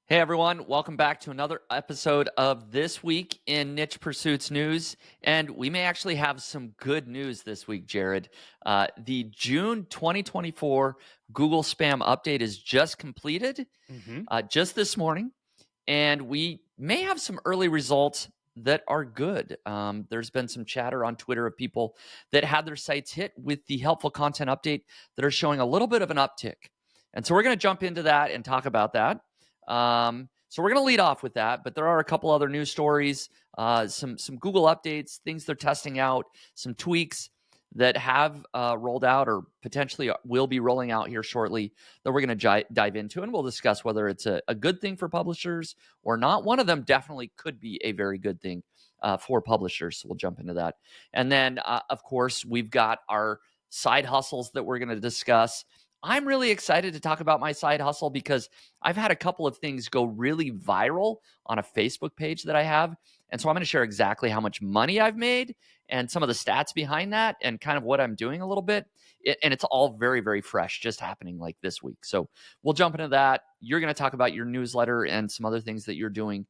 Hey everyone, welcome back to another episode of This Week in Niche Pursuits News. And we may actually have some good news this week, Jared. The June 2024 Google Spam update is just completed, just this morning. And we may have some early results that are good. There's been some chatter on Twitter of people that had their sites hit with the helpful content update that are showing a little bit of an uptick. And so we're going to jump into that and talk about that. So we're going to lead off with that, but there are a couple other news stories, some Google updates, things they're testing out, some tweaks that have rolled out or potentially will be rolling out here shortly that we're going to dive into, and we'll discuss whether it's a good thing for publishers or not. One of them definitely could be a very good thing for publishers, so we'll jump into that. And then, of course, we've got our side hustles that we're going to discuss. I'm really excited to talk about my side hustle because I've had a couple of things go really viral on a Facebook page that I have. And so I'm going to share exactly how much money I've made and some of the stats behind that and kind of what I'm doing a little bit. And it's all very, very fresh, just happening like this week. So we'll jump into that. You're going to talk about your newsletter and some other things that you're doing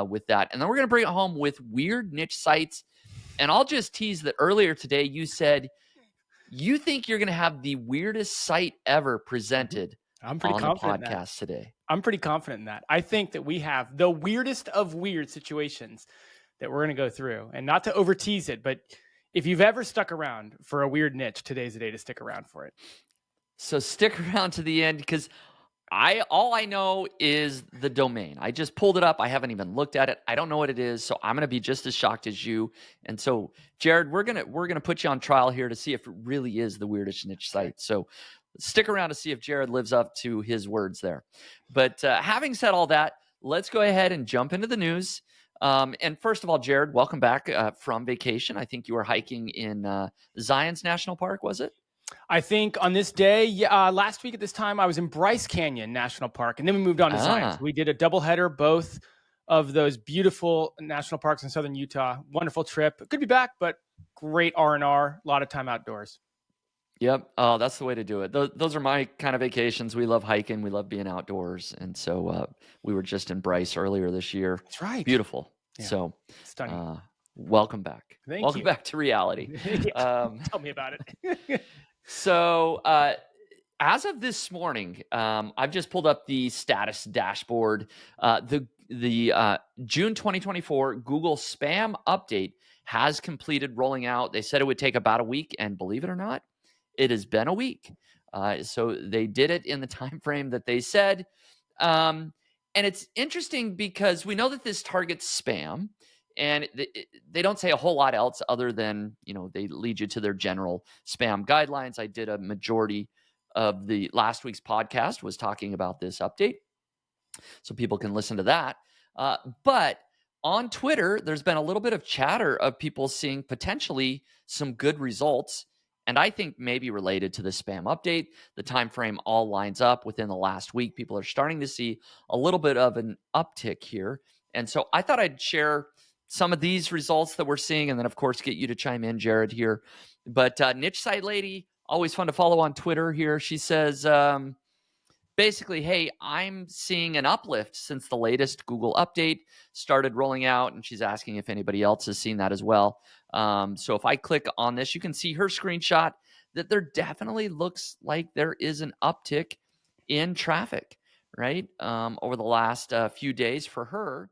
with that. And then we're going to bring it home with weird niche sites. And I'll just tease that earlier today you said you think you're going to have the weirdest site ever presented I'm pretty on the confident in that. podcast today. I'm pretty confident in that. I think that we have the weirdest of weird situations that we're going to go through. And not to over tease it, but if you've ever stuck around for a weird niche, today's the day to stick around for it. So stick around to the end because all I know is the domain. I just pulled it up. I haven't even looked at it. I don't know what it is, so I'm going to be just as shocked as you. And so, Jared, we're gonna put you on trial here to see if it really is the weirdest niche site. So stick around to see if Jared lives up to his words there. But having said all that, let's go ahead and jump into the news. And first of all, Jared, welcome back from vacation. I think you were hiking in Zion's National Park, was it? I think on this day, last week at this time, I was in Bryce Canyon National Park, and then we moved on to Zion. So we did a doubleheader, both of those beautiful national parks in southern Utah. Wonderful trip. Could be back, but great R&R. A lot of time outdoors. Yep. Oh, that's the way to do it. Those are my kind of vacations. We love hiking. We love being outdoors. And so we were just in Bryce earlier this year. That's right. Beautiful. Yeah. So stunning. Welcome back. Welcome back to reality. Tell me about it. So as of this morning, I've just pulled up the status dashboard. The June 2024 Google Spam update has completed rolling out. They said it would take about a week, and believe it or not, it has been a week. So they did it in the time frame that they said. And it's interesting because we know that this targets spam. And they don't say a whole lot else other than, they lead you to their general spam guidelines. I did a majority of the last week's podcast was talking about this update, so people can listen to that. But on Twitter, there's been a little bit of chatter of people seeing potentially some good results, and I think maybe related to the spam update. The time frame all lines up within the last week. People are starting to see a little bit of an uptick here, and so I thought I'd share some of these results that we're seeing, and then, of course, get you to chime in, Jared, here. But Niche Site Lady, always fun to follow on Twitter here. She says, basically, hey, I'm seeing an uplift since the latest Google update started rolling out, and she's asking if anybody else has seen that as well. So if I click on this, you can see her screenshot that there definitely looks like there is an uptick in traffic, right, over the last few days for her.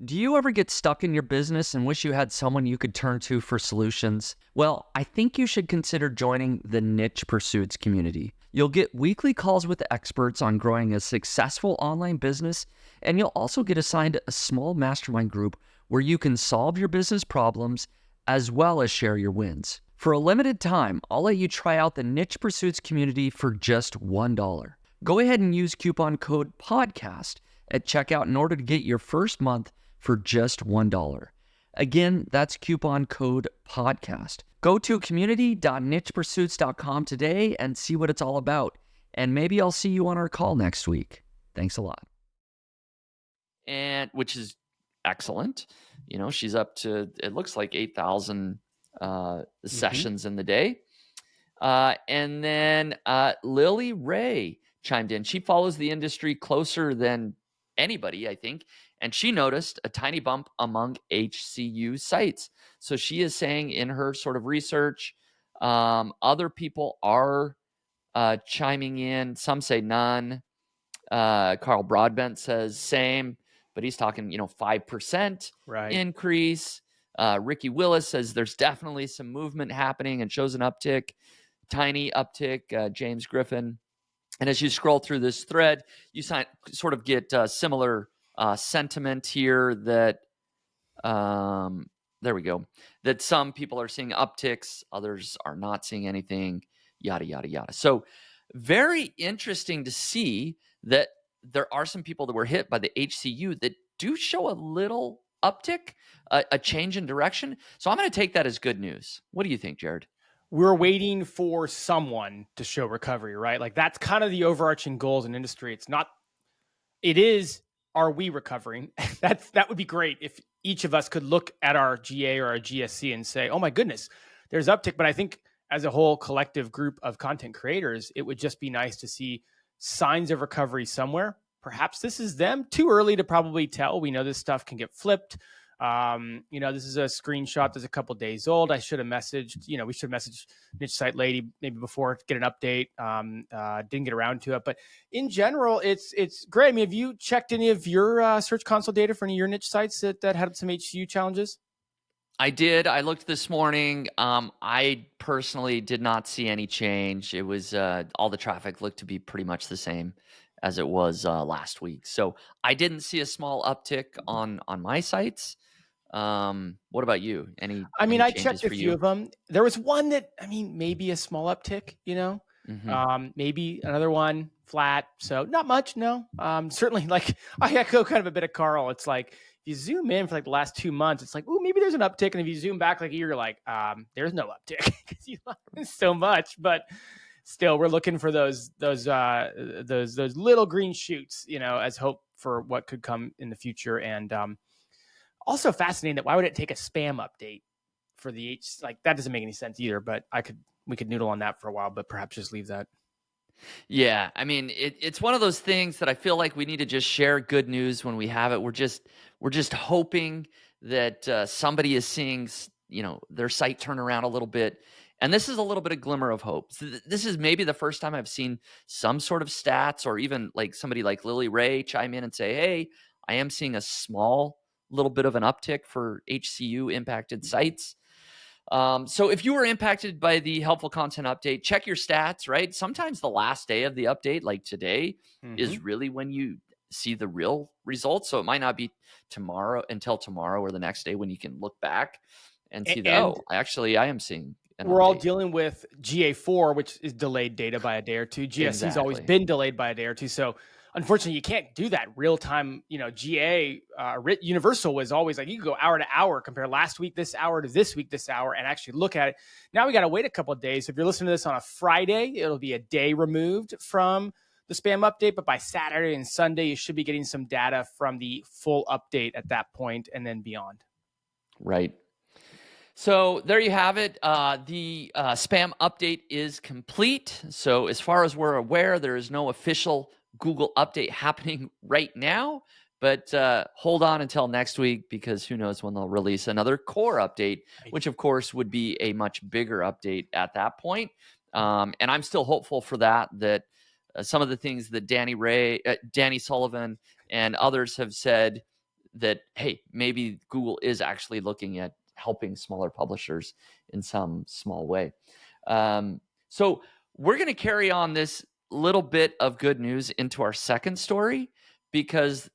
Do you ever get stuck in your business and wish you had someone you could turn to for solutions? Well, I think you should consider joining the Niche Pursuits community. You'll get weekly calls with experts on growing a successful online business, and you'll also get assigned a small mastermind group where you can solve your business problems as well as share your wins. For a limited time, I'll let you try out the Niche Pursuits community for just $1. Go ahead and use coupon code PODCAST at checkout in order to get your first month for just $1. Again, that's coupon code PODCAST. Go to community.nichepursuits.com today and see what it's all about. And maybe I'll see you on our call next week. Thanks a lot. And which is excellent. She's up to, it looks like 8,000 sessions in the day. And then Lily Ray chimed in. She follows the industry closer than anybody, I think, and she noticed a tiny bump among HCU sites. So she is saying in her sort of research, other people are chiming in. Some say none. Carl Broadbent says same, but he's talking, 5% Right. increase. Ricky Willis says there's definitely some movement happening and shows an uptick, tiny uptick. James Griffin. And as you scroll through this thread, you sort of get similar sentiment here that, there we go, that some people are seeing upticks, others are not seeing anything, yada, yada, yada. So very interesting to see that there are some people that were hit by the HCU that do show a little uptick, a change in direction. So I'm going to take that as good news. What do you think, Jared? We're waiting for someone to show recovery, right? Like that's kind of the overarching goals in industry. It is, are we recovering? That would be great if each of us could look at our GA or our GSC and say, oh my goodness, there's uptick. But I think as a whole collective group of content creators, it would just be nice to see signs of recovery somewhere. Perhaps this is them. Too early to probably tell. We know this stuff can get flipped. This is a screenshot that's a couple days old. I should have messaged, we should message niche site lady maybe before to get an update. Didn't get around to it, but in general, it's great. I mean, have you checked any of your Search Console data for any of your niche sites that had some HCU challenges? I did. I looked this morning. I personally did not see any change. It was all the traffic looked to be pretty much the same as it was last week. So I didn't see a small uptick on my sites. What about you? Any I mean, I changes checked a for few you? of them. There was one that, maybe a small uptick, Hmm. maybe another one flat. So not much, no. Certainly, like I echo kind of a bit of Carl. It's like if you zoom in for like the last 2 months, it's like, oh, maybe there's an uptick. And if you zoom back like a year, you're like, there's no uptick because you lost so much. But still, we're looking for those little green shoots, as hope for what could come in the future. And also fascinating that why would it take a spam update for the H? Like that doesn't make any sense either. But we could noodle on that for a while, but perhaps just leave that. Yeah, I mean, it's one of those things that I feel like we need to just share good news when we have it. We're just hoping that somebody is seeing, their site turn around a little bit, and this is a little bit of glimmer of hope. So this is maybe the first time I've seen some sort of stats, or even like somebody like Lily Ray chime in and say, "Hey, I am seeing a small little bit of an uptick for HCU impacted sites." So if you were impacted by the helpful content update, check your stats, right? Sometimes the last day of the update, like today, Mm-hmm. is really when you see the real results. So it might not be until tomorrow or the next day when you can look back and see that, And oh, actually, I am seeing an we're all update. dealing with GA4, which is delayed data by a day or two. GSC's always Exactly. been delayed by a day or two. So unfortunately, you can't do that real time. GA Universal was always like you could go hour to hour, compare last week this hour to this week this hour, and actually look at it. Now we got to wait a couple of days. So if you're listening to this on a Friday, it'll be a day removed from the spam update, but by Saturday and Sunday, you should be getting some data from the full update at that point and then beyond. Right. So there you have it. The spam update is complete. So as far as we're aware, there is no official Google update happening right now. But hold on until next week, because who knows when they'll release another core update, which of course would be a much bigger update at that point. And I'm still hopeful for that some of the things that Danny Sullivan and others have said, that, hey, maybe Google is actually looking at helping smaller publishers in some small way. So we're going to carry on this little bit of good news into our second story, because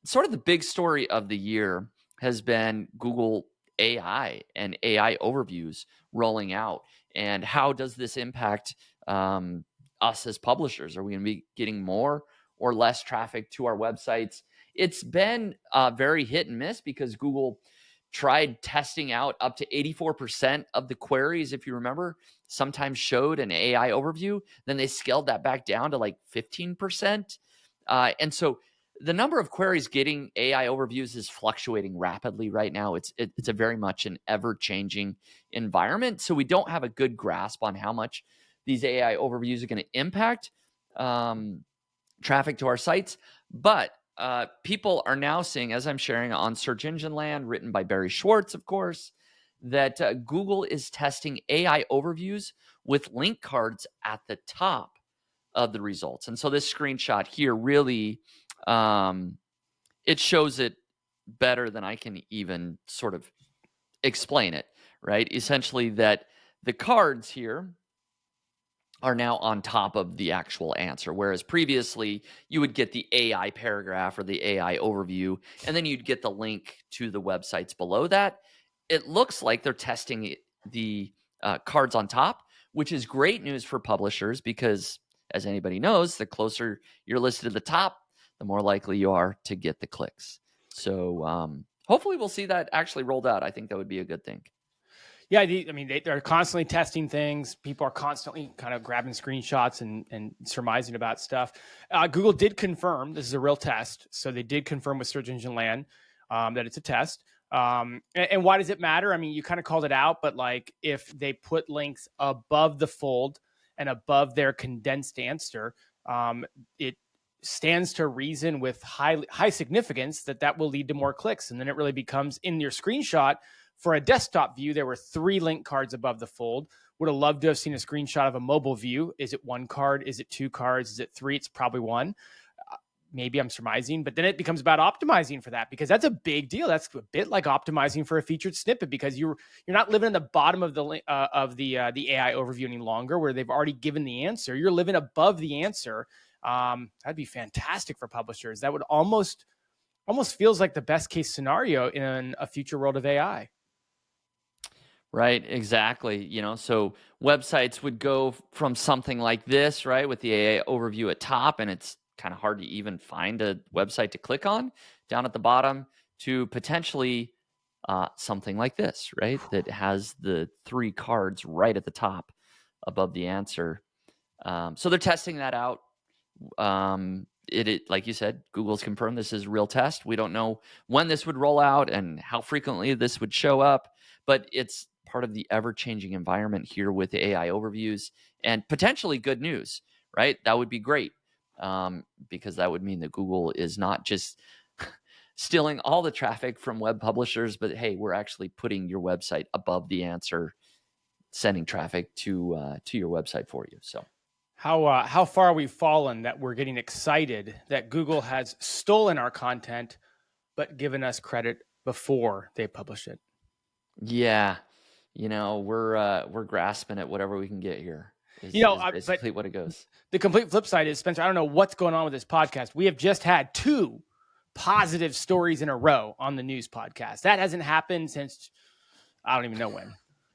sort of the big story of the year has been Google AI and AI overviews rolling out. And how does this impact us as publishers? Are we going to be getting more or less traffic to our websites? It's been very hit and miss, because Google tried testing out up to 84% of the queries, if you remember, sometimes showed an AI overview. Then they scaled that back down to like 15%. And so the number of queries getting AI overviews is fluctuating rapidly right now. It's a very much an ever-changing environment. So we don't have a good grasp on how much these AI overviews are going to impact traffic to our sites. But people are now seeing, as I'm sharing on Search Engine Land, written by Barry Schwartz, of course, that Google is testing AI overviews with link cards at the top of the results. And so this screenshot here really, it shows it better than I can even sort of explain it, right? Essentially that the cards here are now on top of the actual answer. Whereas previously you would get the AI paragraph or the AI overview, and then you'd get the link to the websites below that. It looks like they're testing the cards on top, which is great news for publishers because, as anybody knows, the closer you're listed at the top, the more likely you are to get the clicks. So hopefully we'll see that actually rolled out. I think that would be a good thing. Yeah, I mean, they're constantly testing things. People are constantly kind of grabbing screenshots and surmising about stuff. Google did confirm this is a real test. So they did confirm with Search Engine Land that it's a test. And why does it matter? I mean, you kind of called it out, but like if they put links above the fold and above their condensed answer, it stands to reason with high significance that will lead to more clicks. And then it really becomes in your screenshot. For a desktop view, there were 3 link cards above the fold. Would have loved to have seen a screenshot of a mobile view. Is it 1 card? Is it 2 cards? Is it 3? It's probably 1. Maybe I'm surmising, but then it becomes about optimizing for that because that's a big deal. That's a bit like optimizing for a featured snippet because you're not living in the bottom of the AI overview any longer where they've already given the answer. You're living above the answer. That'd be fantastic for publishers. That would almost feels like the best case scenario in a future world of AI. Right, exactly. So websites would go from something like this, right, with the AI overview at top, and it's kind of hard to even find a website to click on down at the bottom, to potentially something like this, right, that has the 3 cards right at the top above the answer. So they're testing that out. It like you said, Google's confirmed this is a real test. We don't know when this would roll out and how frequently this would show up, but it's part of the ever-changing environment here with AI overviews and potentially good news, right? That would be great because that would mean that Google is not just stealing all the traffic from web publishers, but hey, we're actually putting your website above the answer, sending traffic to your website for you. So. How far we've fallen that we're getting excited that Google has stolen our content, but given us credit before they publish it. Yeah, we're grasping at whatever we can get here. Is basically what it goes. The complete flip side is, Spencer, I don't know what's going on with this podcast. We have just had 2 positive stories in a row on the news podcast. That hasn't happened since I don't even know when.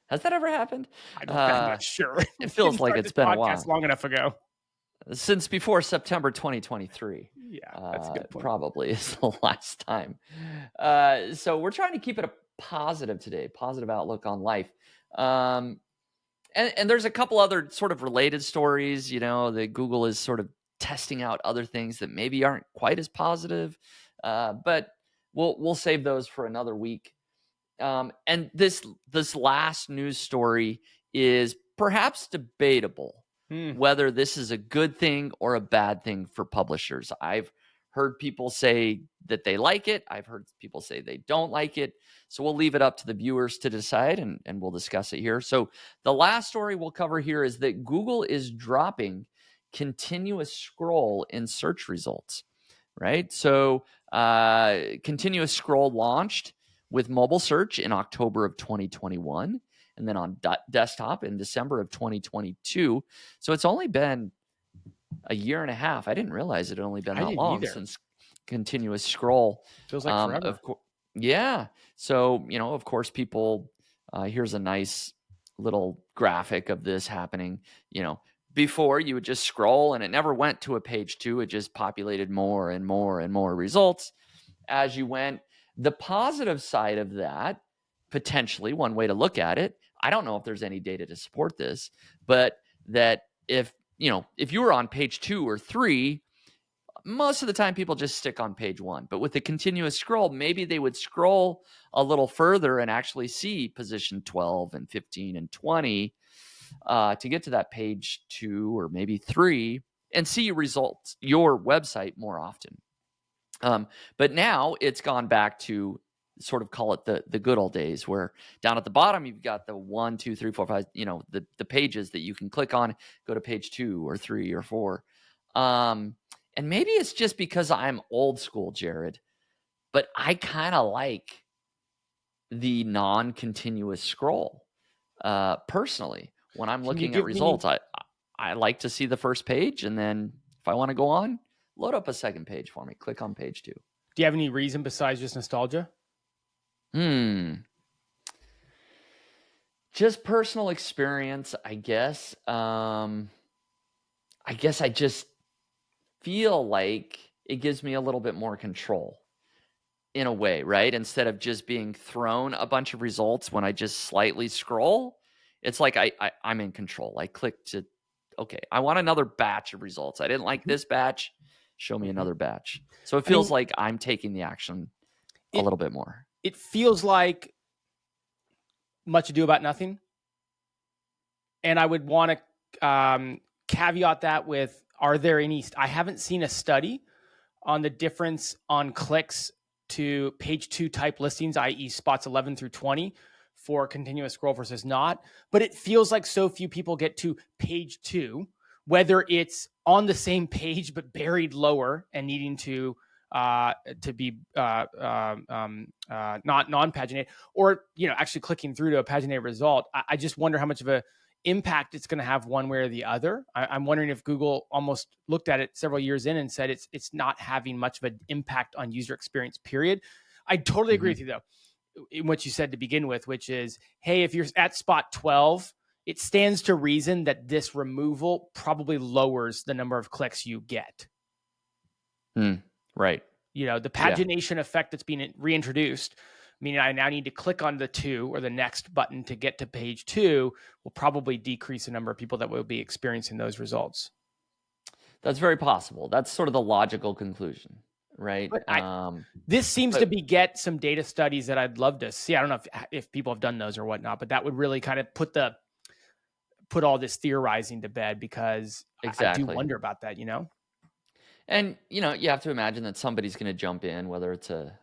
Has that ever happened? I'm not sure. It feels like it's been a while. Long enough ago. Since before September 2023. Yeah, that's a good point. Probably is the last time. So we're trying to keep it a positive today, positive outlook on life. And there's a couple other sort of related stories, that Google is sort of testing out other things that maybe aren't quite as positive. But we'll save those for another week. And this last news story is perhaps debatable whether this is a good thing or a bad thing for publishers. I've heard people say that they like it. I've heard people say they don't like it. So we'll leave it up to the viewers to decide, and we'll discuss it here. So the last story we'll cover here is that Google is dropping continuous scroll in search results, right? So continuous scroll launched with mobile search in October of 2021, and then on desktop in December of 2022. So it's only been a year and a half. I didn't realize it had only been that long since continuous scroll. Feels like forever. Yeah. So, of course, people, here's a nice little graphic of this happening. Before you would just scroll and it never went to a page 2. It just populated more and more and more results as you went. The positive side of that, potentially one way to look at it, I don't know if there's any data to support this, but that if you were on page 2 or 3, most of the time people just stick on page 1. But with the continuous scroll, maybe they would scroll a little further and actually see position 12 and 15 and 20 to get to that page 2 or maybe 3. and see your website more often. But now it's gone back to sort of call it the good old days, where down at the bottom you've got the 1, 2, 3, 4, 5, the pages that you can click on, go to page 2 or 3 or 4. And maybe it's just because I'm old school, Jared, but I kind of like the non-continuous scroll. Personally, when I'm looking at results, I like to see the first page, and then if I want to go on, load up a second page for me. Click on page 2. Do you have any reason besides just nostalgia? Just personal experience, I guess. I guess I just feel like it gives me a little bit more control in a way, right? Instead of just being thrown a bunch of results when I just slightly scroll, it's like I'm in control. I click to, okay, I want another batch of results. I didn't like this batch. Show me another batch. So it feels like I'm taking the action a little bit more. It feels like much ado about nothing. And I would want to caveat that with, are there any, I haven't seen a study on the difference on clicks to page 2 type listings, i.e. spots 11 through 20 for continuous scroll versus not. But it feels like so few people get to page 2, whether it's on the same page but buried lower and needing to be not non-paginated, or actually clicking through to a paginated result. I just wonder how much of a impact it's going to have one way or the other. I'm wondering if Google almost looked at it several years in and said it's not having much of an impact on user experience, period. I totally agree with you, though, in what you said to begin with, which is, hey, if you're at spot 12, it stands to reason that this removal probably lowers the number of clicks you get. Right. The pagination effect that's being reintroduced, meaning I now need to click on the 2 or the next button to get to page 2, will probably decrease the number of people that will be experiencing those results. That's very possible. That's sort of the logical conclusion, right? This seems to beget some data studies that I'd love to see. I don't know if people have done those or whatnot, but that would really kind of put all this theorizing to bed, because I do wonder about that, And, you have to imagine that somebody's going to jump in, whether it's a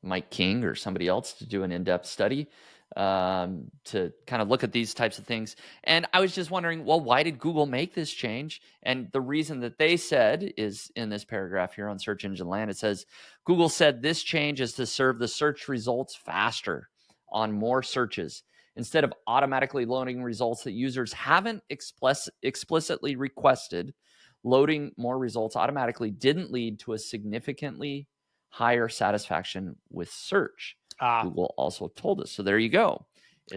Mike King or somebody else, to do an in-depth study to kind of look at these types of things. And I was just wondering, well, why did Google make this change? And the reason that they said is in this paragraph here on Search Engine Land. It says, Google said this change is to serve the search results faster on more searches, instead of automatically loading results that users haven't explicitly requested. Loading more results automatically didn't lead to a significantly higher satisfaction with search. Google also told us. So there you go.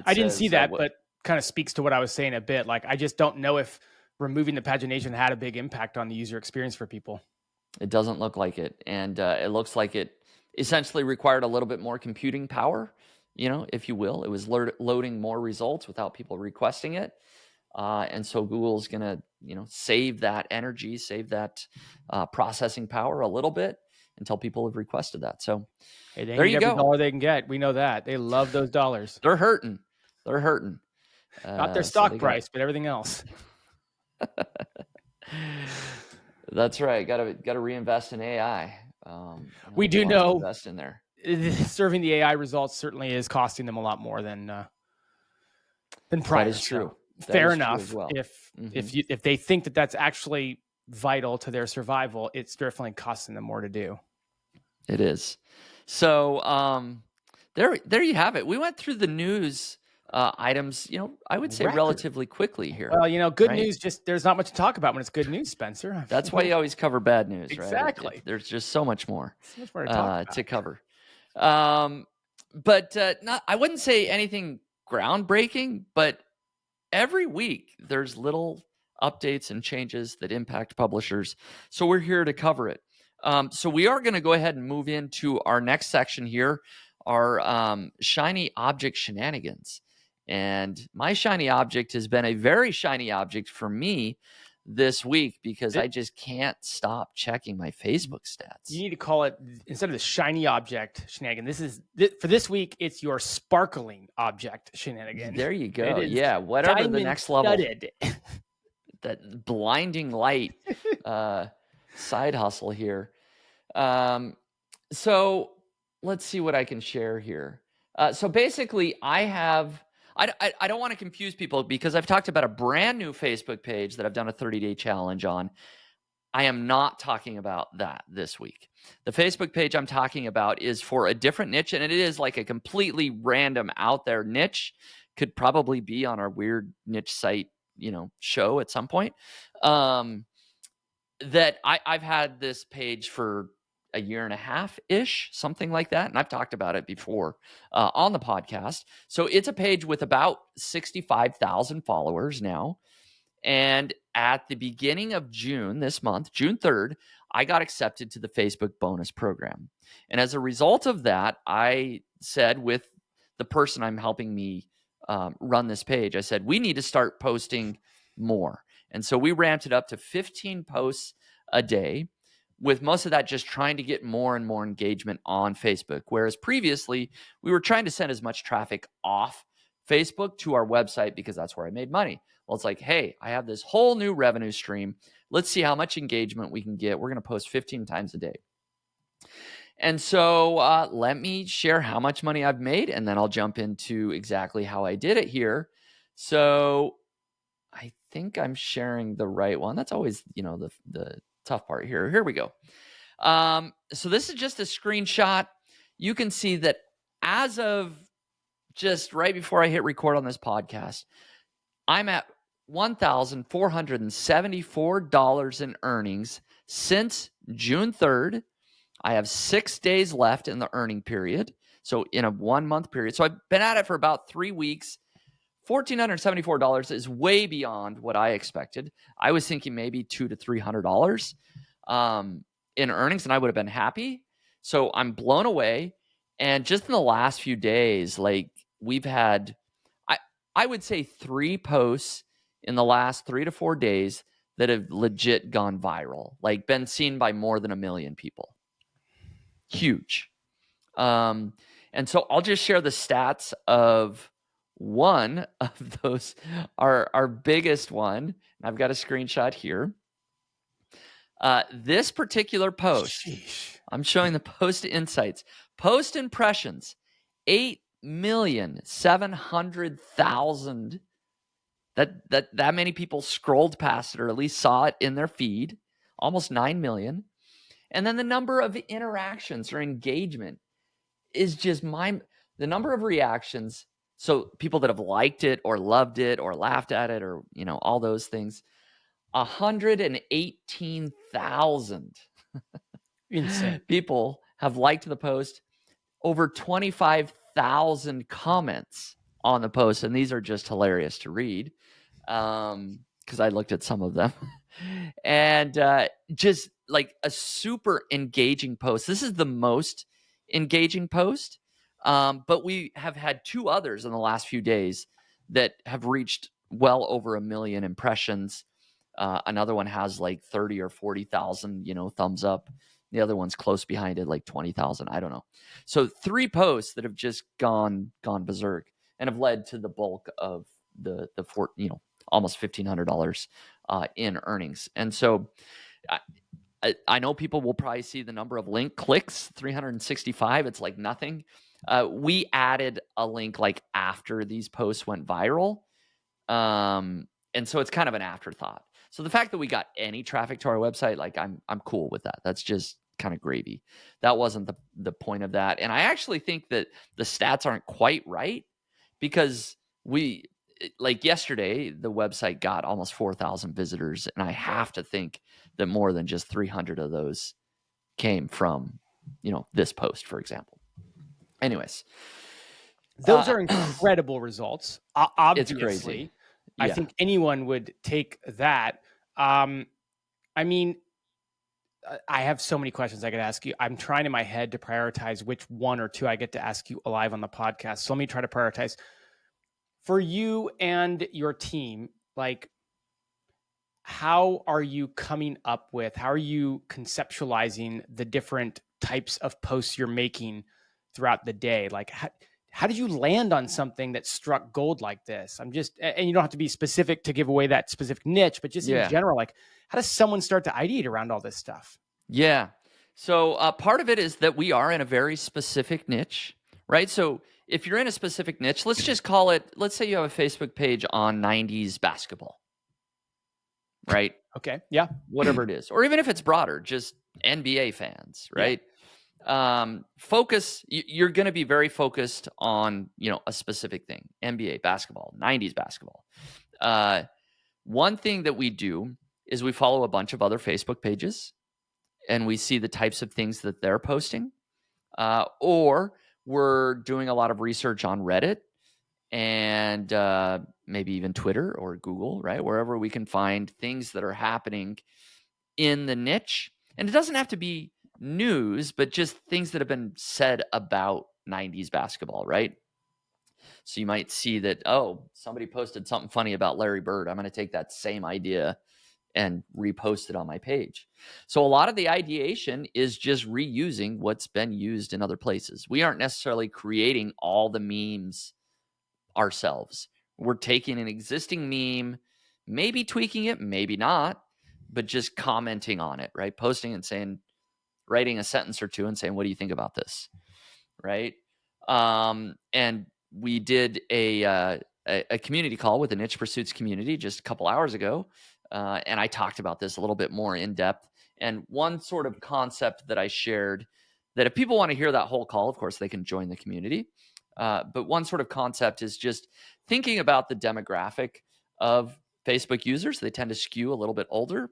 I didn't see that, but kind of speaks to what I was saying a bit. Like, I just don't know if removing the pagination had a big impact on the user experience for people. It doesn't look like it. And it looks like it essentially required a little bit more computing power, if you will. It was loading more results without people requesting it. And so Google's going to, save that energy, save that processing power a little bit until people have requested that. So hey, there you go. Every dollar they can get. We know that. They love those dollars. They're hurting. Not their stock price, but everything else. That's right. Got to reinvest in AI. We do know invest in there. Serving the AI results certainly is costing them a lot more than prior. That is true. Fair enough. Well. If they think that that's actually vital to their survival, it's definitely costing them more to do. It is. So there you have it. We went through the news items, I would say relatively quickly here. Well, good news, just there's not much to talk about when it's good news, Spencer. That's why you always cover bad news, right? Exactly. There's just so much more to cover. But I wouldn't say anything groundbreaking, but every week there's little updates and changes that impact publishers. So we're here to cover it. So we are going to go ahead and move into our next section here, our Shiny Object Shenanigans. And my shiny object has been a very shiny object for me this week, because I just can't stop checking my Facebook stats. You need to call it, instead of the Shiny Object Shenanigan, for this week, it's your Sparkling Object Shenanigan. There you go. Yeah, whatever the next level. that blinding light side hustle here. So let's see what I can share here. So basically, I don't want to confuse people because I've talked about a brand new Facebook page that I've done a 30-day challenge on. I am not talking about that this week. The Facebook page I'm talking about is for a different niche, and it is like a completely random out there niche. Could probably be on our weird niche site, show at some point. That I've had this page for a year and a half ish, something like that. And I've talked about it before on the podcast. So it's a page with about 65,000 followers now. And at the beginning of June, this month, June 3rd, I got accepted to the Facebook bonus program. And as a result of that, I said with the person I'm helping me run this page, I said, we need to start posting more. And so we ramped it up to 15 posts a day, with most of that just trying to get more and more engagement on Facebook. Whereas previously, we were trying to send as much traffic off Facebook to our website because that's where I made money. Well, it's like, hey, I have this whole new revenue stream. Let's see how much engagement we can get. We're going to post 15 times a day. And so let me share how much money I've made, and then I'll jump into exactly how I did it here. So I think I'm sharing the right one. That's always, the tough part here. Here we go. So this is just a screenshot. You can see that as of just right before I hit record on this podcast, I'm at $1,474 in earnings since June 3rd. I have 6 days left in the earning period. So in a 1 month period. So I've been at it for about 3 weeks. $1,474 is way beyond what I expected. I was thinking maybe $200 to $300 in earnings, and I would have been happy. So I'm blown away. And just in the last few days, like we've had, I would say 3 posts in the last 3 to 4 days that have legit gone viral, like been seen by more than 1 million people. Huge. And so I'll just share the stats of one of those, our biggest one. I've got a screenshot here. This particular post, I'm showing the post insights. Post impressions, 8,700,000. That many people scrolled past it or at least saw it in their feed. Almost 9 million. And then the number of interactions or engagement is just the number of reactions. So people that have liked it or loved it or laughed at it or, all those things, 118,000 Insane. people have liked the post, over 25,000 comments on the post. And these are just hilarious to read because I looked at some of them. And just like a super engaging post. This is the most engaging post. But we have had 2 others in the last few days that have reached well over 1 million impressions. Another one has like 30 or 40,000, thumbs up. The other one's close behind it, like 20,000. I don't know. So 3 posts that have just gone berserk and have led to the bulk of the almost $1,500 in earnings. And so I know people will probably see the number of link clicks, 365. It's like nothing. We added a link like after these posts went viral. And so it's kind of an afterthought. So the fact that we got any traffic to our website, like I'm cool with that. That's just kind of gravy. That wasn't the point of that. And I actually think that the stats aren't quite right because like yesterday, the website got almost 4,000 visitors. And I have to think that more than just 300 of those came from, this post, for example. Anyways. Those are incredible results. Obviously. It's crazy. Yeah. I think anyone would take that. I mean, I have so many questions I could ask you. I'm trying in my head to prioritize which 1 or 2 I get to ask you live on the podcast. So let me try to prioritize. For you and your team, like, how are you coming up with, how are you conceptualizing the different types of posts you're making throughout the day? Like, how did you land on something that struck gold like this? And you don't have to be specific to give away that specific niche, but just in general, like, how does someone start to ideate around all this stuff? Yeah. So part of it is that we are in a very specific niche, right? So if you're in a specific niche, let's just call it, let's say you have a Facebook page on 90s basketball, right? Okay. Yeah. Whatever it is. Or even if it's broader, just NBA fans, right? Focus, you're going to be very focused on, a specific thing, NBA basketball, 90s basketball. One thing that we do is we follow a bunch of other Facebook pages and we see the types of things that they're posting, or we're doing a lot of research on Reddit and maybe even Twitter or Google, right? Wherever we can find things that are happening in the niche. And it doesn't have to be news, but just things that have been said about 90s basketball, right? So you might see that, somebody posted something funny about Larry Bird. I'm going to take that same idea and repost it on my page. So a lot of the ideation is just reusing what's been used in other places. We aren't necessarily creating all the memes ourselves. We're taking an existing meme, maybe tweaking it, maybe not, but just commenting on it, right? Posting and saying, writing a sentence or two and saying, what do you think about this? Right. And we did a community call with the Niche Pursuits community just a couple hours ago. And I talked about this a little bit more in depth. And one sort of concept that I shared, that if people want to hear that whole call, of course, they can join the community. But one sort of concept is just thinking about the demographic of Facebook users. They tend to skew a little bit older,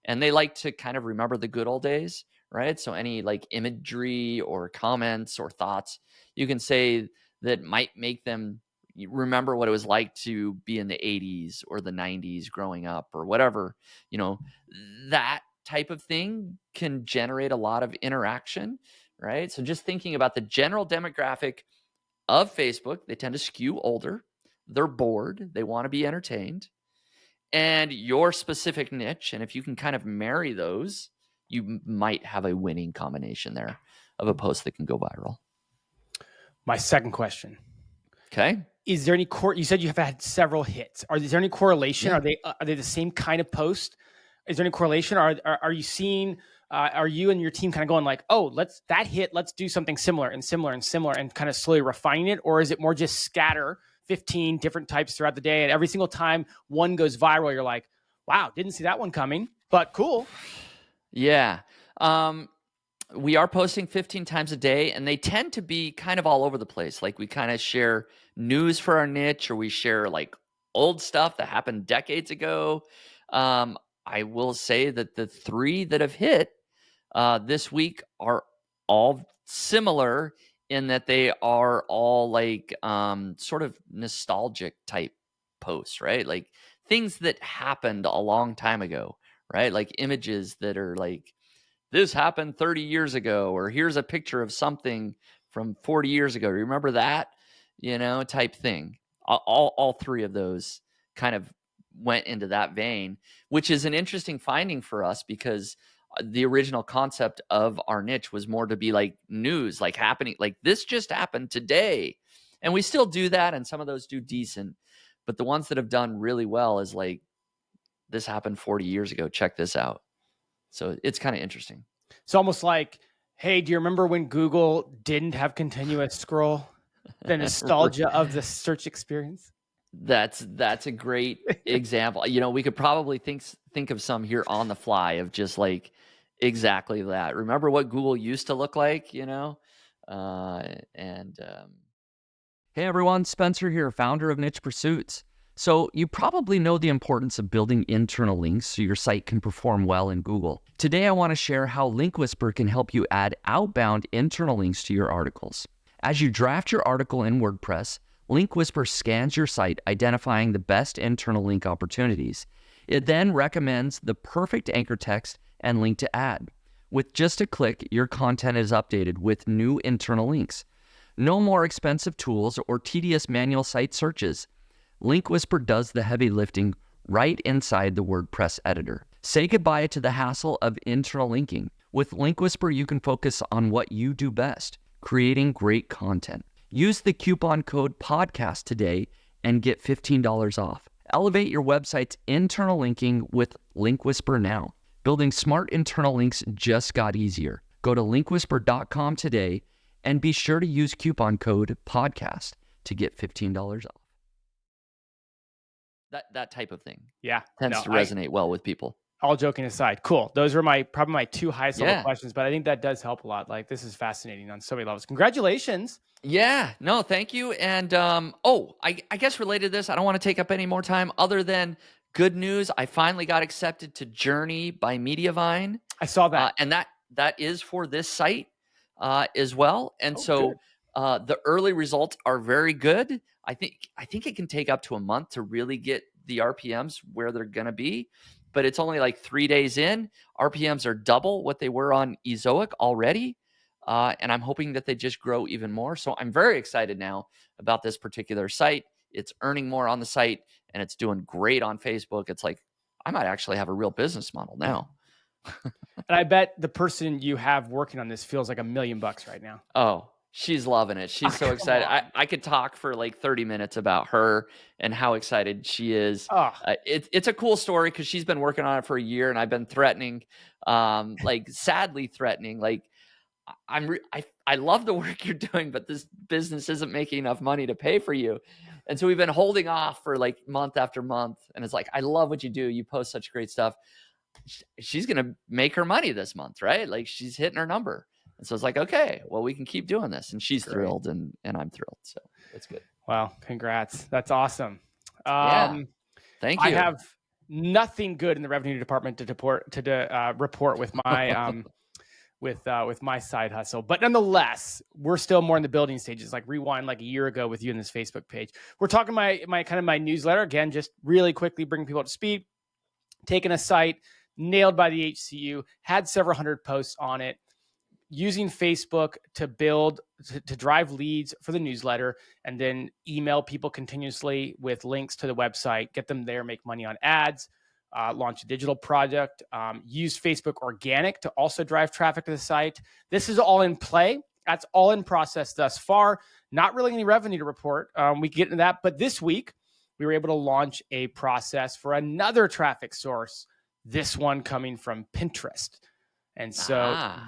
and they like to kind of remember the good old days, right? So any like imagery or comments or thoughts you can say that might make them remember what it was like to be in the 80s or the 90s growing up or whatever, that type of thing can generate a lot of interaction, right? So just thinking about the general demographic of Facebook, they tend to skew older, they're bored, they want to be entertained, and your specific niche. And if you can kind of marry those, you might have a winning combination there of a post that can go viral. My second question. Okay. Is there any you said you have had several hits. Is there any correlation? Yeah. Are they the same kind of post? Is there any correlation? Are you seeing, are you and your team kind of going like, let's do something similar and similar and similar and kind of slowly refining it? Or is it more just scatter 15 different types throughout the day, and every single time one goes viral, you're like, wow, didn't see that one coming, but cool. Yeah. We are posting 15 times a day, and they tend to be kind of all over the place. Like we kind of share news for our niche, or we share like old stuff that happened decades ago. I will say that the 3 that have hit this week are all similar in that they are all like sort of nostalgic type posts, right? Like things that happened a long time ago, right? Like images that are like, this happened 30 years ago, or here's a picture of something from 40 years ago. Remember that, type thing. All 3 of those kind of went into that vein, which is an interesting finding for us because the original concept of our niche was more to be like news, like happening, like this just happened today. And we still do that. And some of those do decent, but the ones that have done really well is like, this happened 40 years ago. Check this out. So it's kind of interesting. It's almost like, hey, do you remember when Google didn't have continuous scroll? The nostalgia of the search experience. That's a great example. We could probably think of some here on the fly of just like exactly that. Remember what Google used to look like, Hey everyone, Spencer here, founder of Niche Pursuits. So you probably know the importance of building internal links so your site can perform well in Google. Today I want to share how Link Whisper can help you add outbound internal links to your articles. As you draft your article in WordPress, Link Whisper scans your site, identifying the best internal link opportunities. It then recommends the perfect anchor text and link to add. With just a click, your content is updated with new internal links. No more expensive tools or tedious manual site searches. Link Whisper does the heavy lifting right inside the WordPress editor. Say goodbye to the hassle of internal linking. With Link Whisper, you can focus on what you do best, creating great content. Use the coupon code podcast today and get $15 off. Elevate your website's internal linking with Link Whisper now. Building smart internal links just got easier. Go to linkwhisper.com today and be sure to use coupon code podcast to get $15 off. That type of thing. Yeah. Tends to resonate well with people. All joking aside, cool. Those are probably my two highest level questions, but I think that does help a lot. Like, this is fascinating on so many levels. Congratulations. Yeah, no, thank you. And I guess related to this, I don't want to take up any more time other than good news. I finally got accepted to Journey by Mediavine. I saw that. And that is for this site as well. And the early results are very good. I think it can take up to a month to really get the RPMs where they're going to be. But it's only like 3 days in. RPMs are double what they were on Ezoic already. And I'm hoping that they just grow even more. So I'm very excited now about this particular site. It's earning more on the site and it's doing great on Facebook. It's like, I might actually have a real business model now. And I bet the person you have working on this feels like $1 million right now. Oh, she's loving it. She's so excited. I could talk for like 30 minutes about her and how excited she is. It's a cool story because she's been working on it for a year and I've been threatening, like sadly threatening, like I love the work you're doing, but this business isn't making enough money to pay for you. And so we've been holding off for like month after month. And it's like, I love what you do. You post such great stuff. She's going to make her money this month, right? Like she's hitting her number. And so it's like, okay, well, we can keep doing this. And she's thrilled and I'm thrilled. So it's good. Wow. Congrats. That's awesome. Thank you. I have nothing good in the revenue department to report with my, with my side hustle, but nonetheless, we're still more in the building stages. Like rewind like a year ago with you in this Facebook page. We're talking my kind of my newsletter again, just really quickly bringing people up to speed, taking a site nailed by the HCU, had several hundred posts on it, using Facebook to drive leads for the newsletter, and then email people continuously with links to the website, get them there, make money on ads, launch a digital product, use Facebook organic to also drive traffic to the site. This is all in play. That's all in process thus far. Not really any revenue to report. We can get into that. But this week, we were able to launch a process for another traffic source, this one coming from Pinterest. And so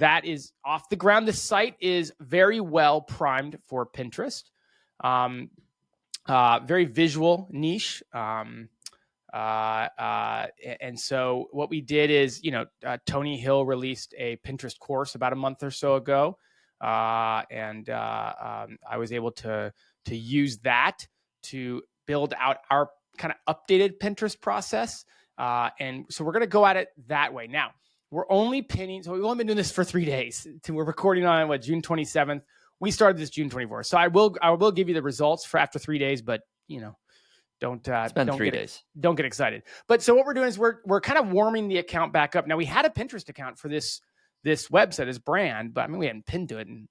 that is off the ground. The site is very well primed for Pinterest. Very visual niche. And so what we did is, Tony Hill released a Pinterest course about a month or so ago. And I was able to use that to build out our kind of updated Pinterest process. And so we're going to go at it that way. Now, we're only pinning. So we've only been doing this for 3 days. We're recording on June 27th. We started this June 24th. So I will give you the results for after 3 days, but don't get excited. But so what we're doing is we're kind of warming the account back up. Now we had a Pinterest account for this website, this brand, but I mean, we hadn't pinned to it in,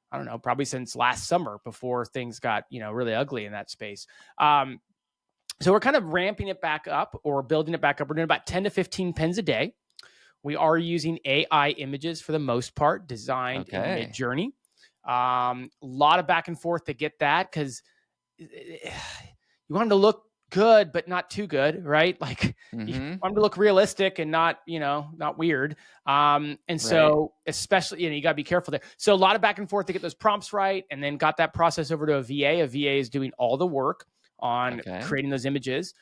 I don't know, probably since last summer before things got, really ugly in that space. So we're kind of ramping it back up or building it back up. We're doing about 10 to 15 pins a day. We are using AI images for the most part, designed in Midjourney. A lot of back and forth to get that because you want them to look good, but not too good, right? Like you want them to look realistic and not weird. So especially, you got to be careful there. So a lot of back and forth to get those prompts right, and then got that process over to a VA. A VA is doing all the work on creating those images.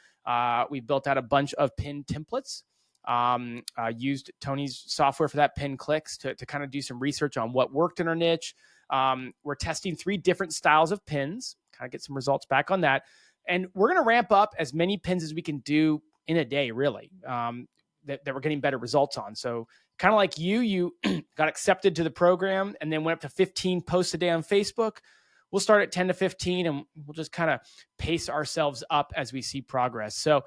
We built out a bunch of pin templates. Used Tony's software for that, Pin Clicks, to kind of do some research on what worked in our niche. We're testing 3 different styles of pins, kind of get some results back on that. And we're going to ramp up as many pins as we can do in a day, really, that we're getting better results on. So kind of like you got accepted to the program and then went up to 15 posts a day on Facebook. We'll start at 10 to 15 and we'll just kind of pace ourselves up as we see progress. So,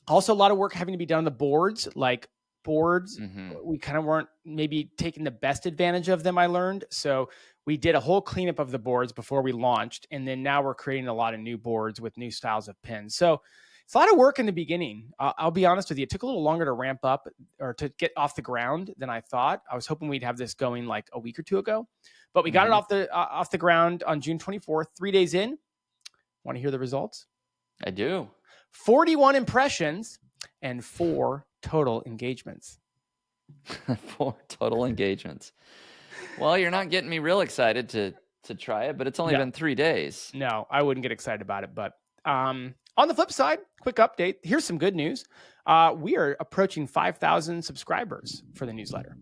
also a lot of work having to be done on the boards, we kind of weren't maybe taking the best advantage of them, I learned. So we did a whole cleanup of the boards before we launched. And then now we're creating a lot of new boards with new styles of pins. So It's a lot of work in the beginning. I'll be honest with you. It took a little longer to ramp up or to get off the ground than I thought. I was hoping we'd have this going like a week or two ago, but we got it off the ground on June 24th, 3 days in. Want to hear the results? I do. 41 impressions and 4 total engagements. 4 total engagements. Well, you're not getting me real excited to try it, but it's only been 3 days. No, I wouldn't get excited about it. But on the flip side, quick update. Here's some good news. We are approaching 5,000 subscribers for the newsletter.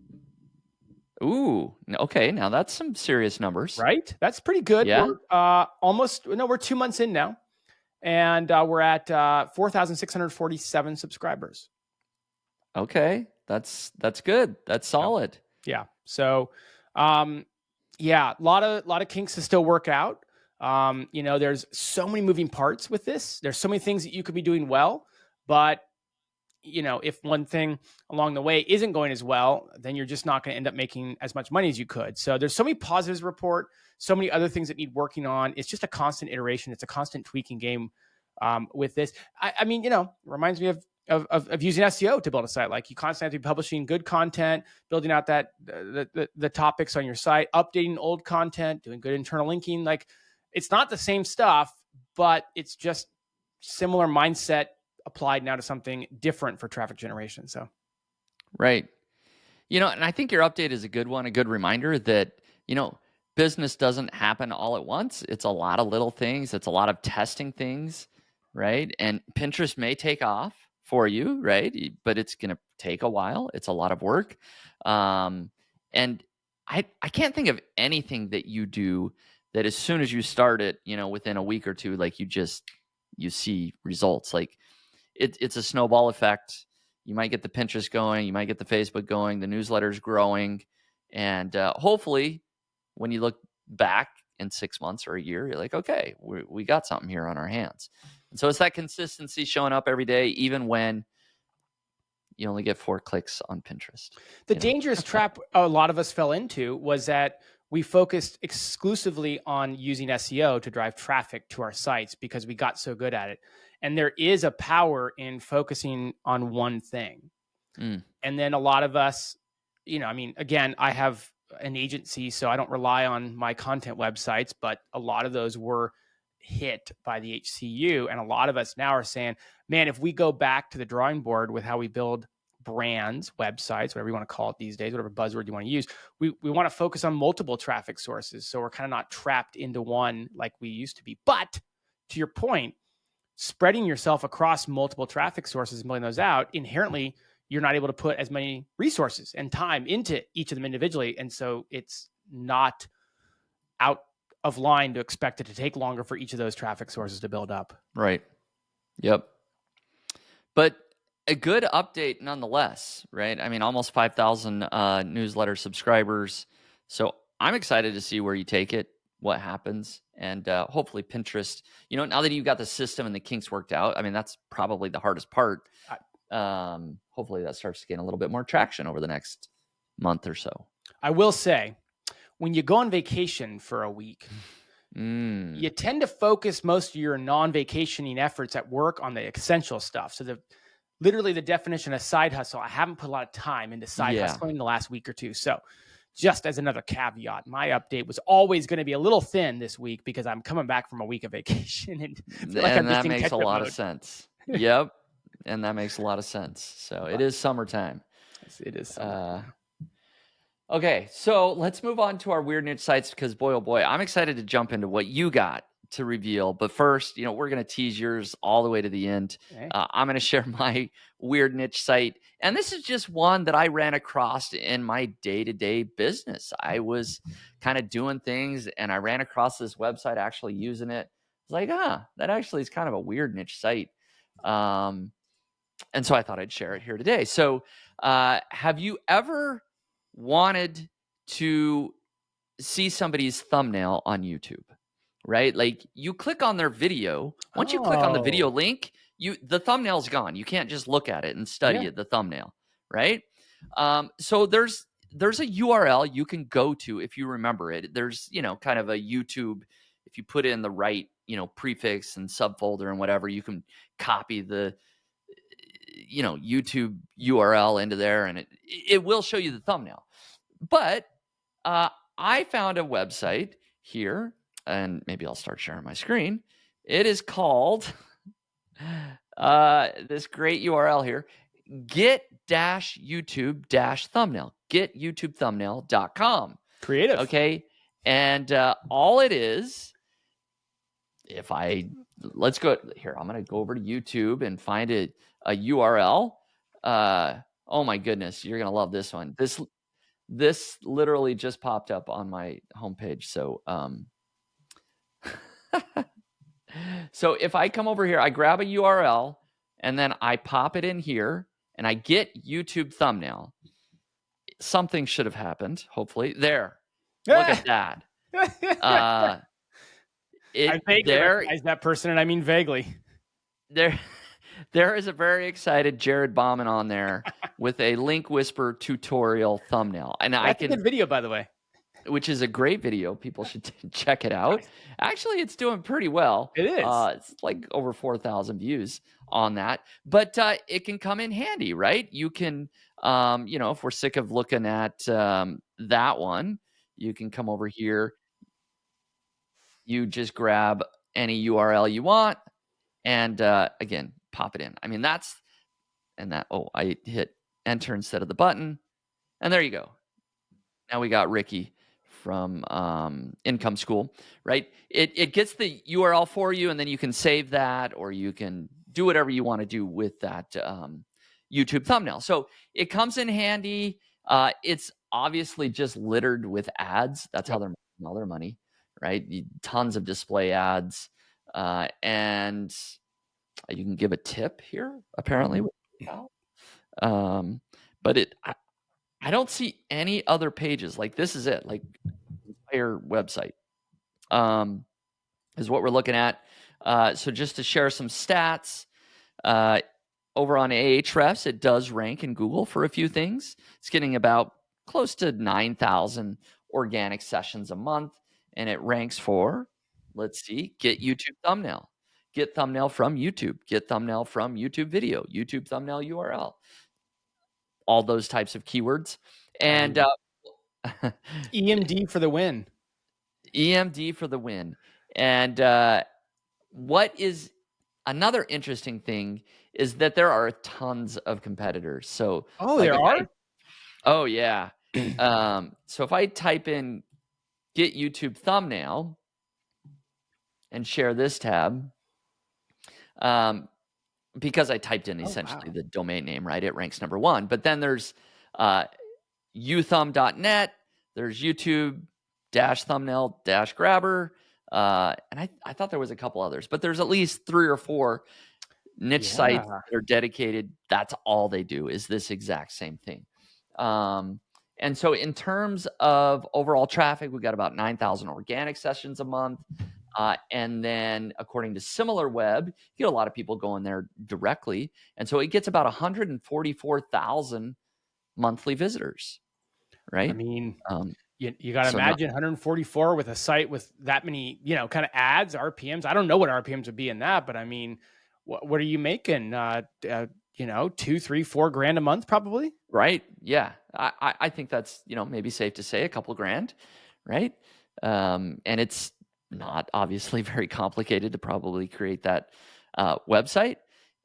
Ooh, okay. Now that's some serious numbers. Right? That's pretty good. Yeah. We're 2 months in now. And we're at 4,647 subscribers. Okay. That's good. That's solid. Yeah. So, a lot of kinks to still work out. There's so many moving parts with this. There's so many things that you could be doing well, but if one thing along the way isn't going as well, then you're just not going to end up making as much money as you could. So there's so many positives to report, so many other things that need working on. It's just a constant iteration. It's a constant tweaking game with this. I mean, reminds me of using SEO to build a site. Like you constantly have to be publishing good content, building out that the topics on your site, updating old content, doing good internal linking. Like it's not the same stuff, but it's just similar mindset applied now to something different for traffic generation. So, right. And I think your update is a good one, a good reminder that, business doesn't happen all at once. It's a lot of little things. It's a lot of testing things, right? And Pinterest may take off for you, right? But it's going to take a while. It's a lot of work. And I can't think of anything that you do that as soon as you start it, within a week or two, like you see results. Like it's a snowball effect. You might get the Pinterest going, you might get the Facebook going, the newsletter's growing. And hopefully when you look back in 6 months or a year, you're like, okay, we got something here on our hands. And so it's that consistency showing up every day, even when you only get 4 clicks on Pinterest. The dangerous trap a lot of us fell into was that we focused exclusively on using SEO to drive traffic to our sites because we got so good at it. And there is a power in focusing on one thing. And then a lot of us, again, I have an agency, so I don't rely on my content websites, but a lot of those were hit by the HCU. And a lot of us now are saying, man, if we go back to the drawing board with how we build brands, websites, whatever you want to call it these days, whatever buzzword you want to use, we want to focus on multiple traffic sources. So we're kind of not trapped into one like we used to be. But to your point, spreading yourself across multiple traffic sources and building those out, inherently, you're not able to put as many resources and time into each of them individually. And so it's not out of line to expect it to take longer for each of those traffic sources to build up. Right. Yep. But a good update nonetheless, right? I mean, almost 5,000 newsletter subscribers. So I'm excited to see where you take it, what happens. And hopefully Pinterest, now that you've got the system and the kinks worked out, I mean, that's probably the hardest part. Hopefully that starts to gain a little bit more traction over the next month or so. I will say, when you go on vacation for a week, you tend to focus most of your non-vacationing efforts at work on the essential stuff. So literally the definition of side hustle, I haven't put a lot of time into side hustling in the last week or two. So just as another caveat, my update was always going to be a little thin this week because I'm coming back from a week of vacation. And that makes a lot of sense. Yep. And that makes a lot of sense. So it is summertime. It is summertime. Okay, so let's move on to our weird niche sites because boy, oh boy, I'm excited to jump into what you got to reveal. But first, we're going to tease yours all the way to the end. Okay. I'm going to share my weird niche site. And this is just one that I ran across in my day-to-day business. I was kind of doing things and I ran across this website actually using it. I was like, that actually is kind of a weird niche site. And so I thought I'd share it here today. So have you ever wanted to see somebody's thumbnail on YouTube, right? Like you click on their video. Once you click on the video link, the thumbnail's gone. You can't just look at it and study the thumbnail, right? So there's a URL you can go to if you remember it. There's, kind of a YouTube, if you put in the right prefix and subfolder and whatever, you can copy the YouTube URL into there, and it will show you the thumbnail. But I found a website here, and maybe I'll start sharing my screen. It is called this great URL here, get-youtube-thumbnail, getyoutubethumbnail.com. Creative. Okay. And all it is, let's go here. I'm going to go over to YouTube and find a URL. Oh my goodness. You're going to love this one. This literally just popped up on my homepage. So, so if I come over here, I grab a URL and then I pop it in here and I get YouTube thumbnail. Something should have happened. Hopefully there. Look at that. I vaguely recognize that person, and I mean vaguely. There is a very excited Jared Bauman on there with a Link Whisper tutorial thumbnail, and that's a good video, by the way. Which is a great video. People should check it out. Actually, it's doing pretty well. It is. It's like over 4,000 views on that, but it can come in handy, right? You can, if we're sick of looking at that one, you can come over here. You just grab any URL you want, and again, pop it in. I mean, I hit enter instead of the button, and there you go. Now we got Ricky from Income School, right? It gets the URL for you, and then you can save that, or you can do whatever you want to do with that YouTube thumbnail. So it comes in handy. It's obviously just littered with ads. That's how they're making all their money, right? Tons of display ads, and you can give a tip here, apparently. But I don't see any other pages. Like, this is it. Like, entire website is what we're looking at. So just to share some stats, over on Ahrefs, it does rank in Google for a few things. It's getting about close to 9,000 organic sessions a month, and it ranks for, let's see, get YouTube thumbnail, get thumbnail from YouTube, get thumbnail from YouTube video, YouTube thumbnail URL. All those types of keywords. And EMD for the win. EMD for the win. And what is another interesting thing is that there are tons of competitors. So there are? Oh yeah. So if I type in get YouTube thumbnail and share this tab, because I typed in essentially the domain name, right? It ranks number 1. But then there's uthumb.net, there's YouTube-thumbnail-grabber, and I thought there was a couple others, but there's at least 3 or 4 niche sites that are dedicated. That's all they do, is this exact same thing. And so in terms of overall traffic, we got about 9,000 organic sessions a month. And then according to SimilarWeb, you get a lot of people going there directly. And so it gets about 144,000 monthly visitors, right? I mean, you got to imagine 144 with a site with that many, kind of ads, RPMs. I don't know what RPMs would be in that, but I mean, what are you making? 2, 3, 4 grand a month, probably. Right. Yeah. I think that's, maybe safe to say a couple grand, right? And it's not obviously very complicated to probably create that website.